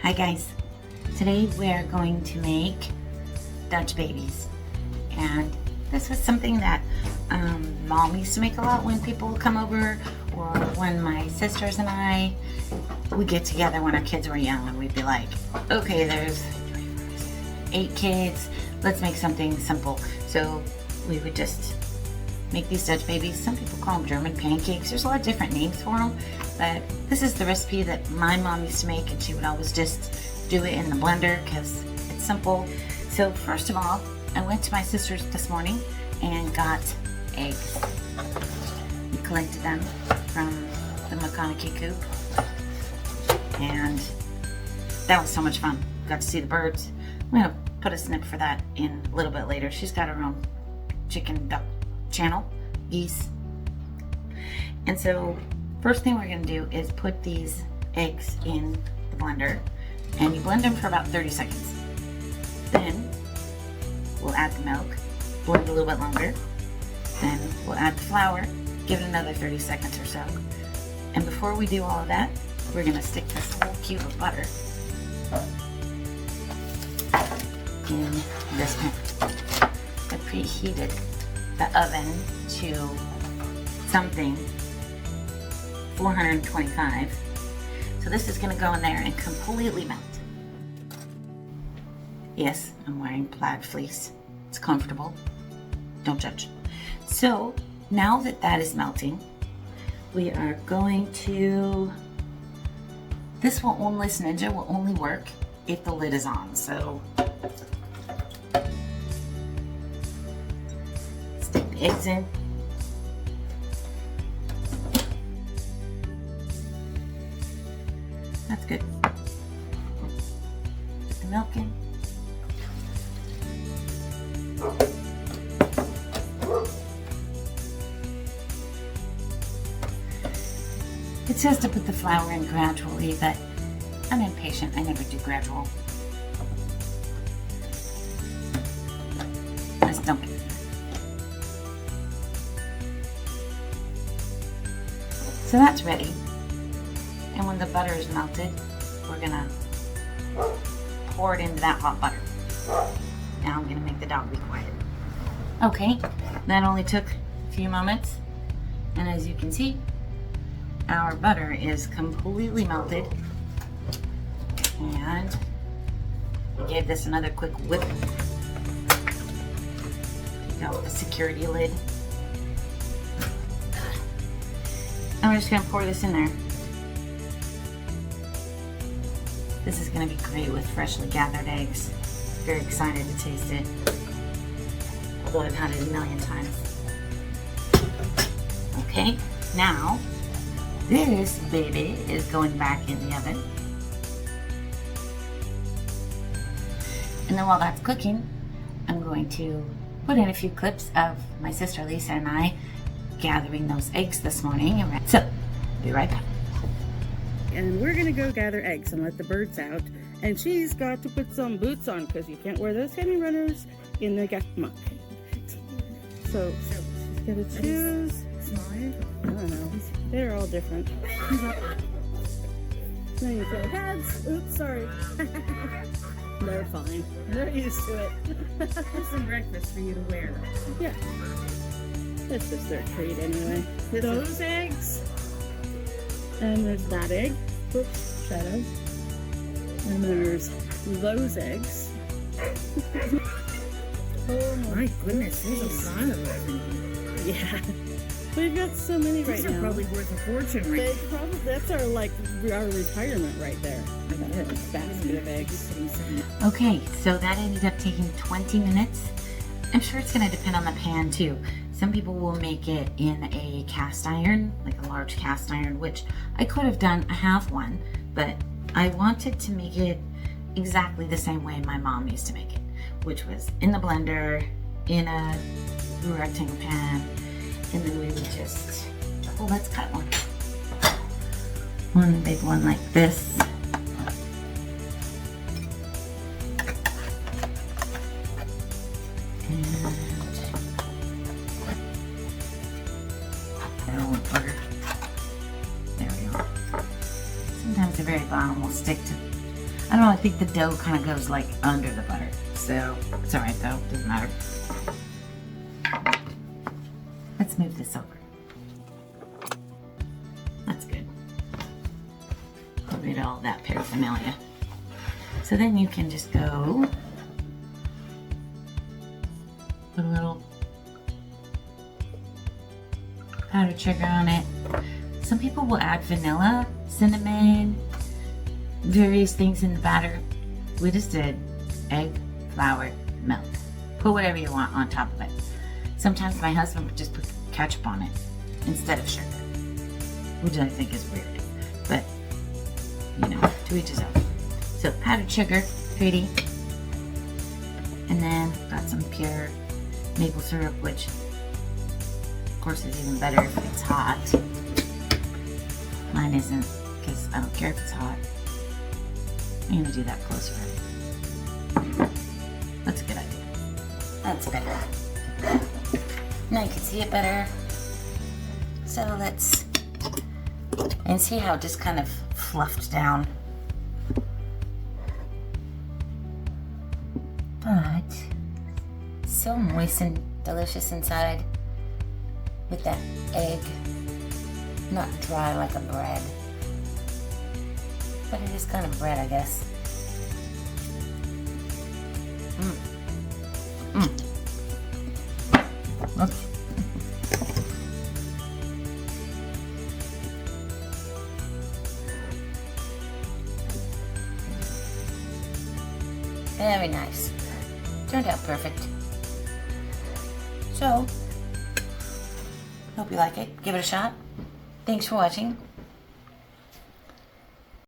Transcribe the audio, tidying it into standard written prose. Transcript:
Hi guys, today we're going to make Dutch babies, and this was something that Mom used to make a lot when people would come over, or when my sisters and I would get together when our kids were young, and we'd be like, okay, there's 8 kids, let's make something simple. So we would just make these Dutch babies. Some people call them German pancakes. There's a lot of different names for them, but this is the recipe that my mom used to make, and she would always just do it in the blender because it's simple. So first of all, I went to my sister's this morning and got eggs. We collected them from the McConaughey coop, and that was so much fun. Got to see the birds. I'm gonna put a snip for that in a little bit later. She's got her own chicken duck channel, geese. And so first thing we're going to do is put these eggs in the blender, and you blend them for about 30 seconds. Then we'll add the milk, blend a little bit longer. Then we'll add the flour, give it another 30 seconds or so. And before we do all of that, we're going to stick this whole cube of butter in this pan. I preheated the oven to something 425. So this is going to go in there and completely melt. Yes, I'm wearing plaid fleece. It's comfortable. Don't judge. So now that that is melting, we are going to, this Ninja will only work if the lid is on. So stick the eggs in. That's good. Put the milk in. It says to put the flour in gradually, but I'm impatient. I never do gradual. Just dump it. So that's ready. And when the butter is melted, we're gonna pour it into that hot butter. Now I'm gonna make the dog be quiet. Okay, that only took a few moments. And as you can see, our butter is completely melted. And we gave this another quick whip. Take out the security lid. And we're just gonna pour this in there. This is gonna be great with freshly gathered eggs. Very excited to taste it. Although I've had it a million times. Okay, now this baby is going back in the oven. And then while that's cooking, I'm going to put in a few clips of my sister Lisa and I gathering those eggs this morning. So, be right back. And we're gonna go gather eggs and let the birds out. And she's got to put some boots on because you can't wear those heavy runners in the muck. So she's gonna choose. I don't know. They're all different. Then you say heads. Oops, sorry. They're fine. They're used to it. There's some breakfast for you to wear. Yeah. This is their treat anyway. Those eggs. And there's that egg. Oops, shadow. And there's those eggs. Oh my goodness, there's a lot of them. Yeah. We've got so many right now. These are probably worth a fortune right now. That's our retirement right there. That basket of eggs. Okay, so that ended up taking 20 minutes. I'm sure it's gonna depend on the pan too. Some people will make it in a cast iron, like a large cast iron, which I could have done a half one, but I wanted to make it exactly the same way my mom used to make it, which was in the blender, in a rectangle pan, and then we would just, well, let's cut one. One big one like this. There we go. Sometimes the very bottom will stick to I don't know, I think the dough kind of goes like under the butter. So it's all right though, doesn't matter. Let's move this over. That's good. Get rid of all that paraphernalia. So then you can just go put a little powdered sugar on it. Some people will add vanilla, cinnamon, various things in the batter. We just did egg, flour, milk. Put whatever you want on top of it. Sometimes my husband would just put ketchup on it instead of sugar, which I think is weird, but you know, to each his own. So powdered sugar, pretty, and then got some pure maple syrup, which of course is even better if it's hot. Mine isn't, because I don't care if it's hot. I'm gonna do that closer. That's a good idea. That's better. Now you can see it better. So let's, and see how it just kind of fluffed down. But so moist and delicious inside with that egg. Not dry like a bread. But it is kind of bread, I guess. Oops. Very nice. Turned out perfect. So, hope you like it. Give it a shot. Thanks for watching.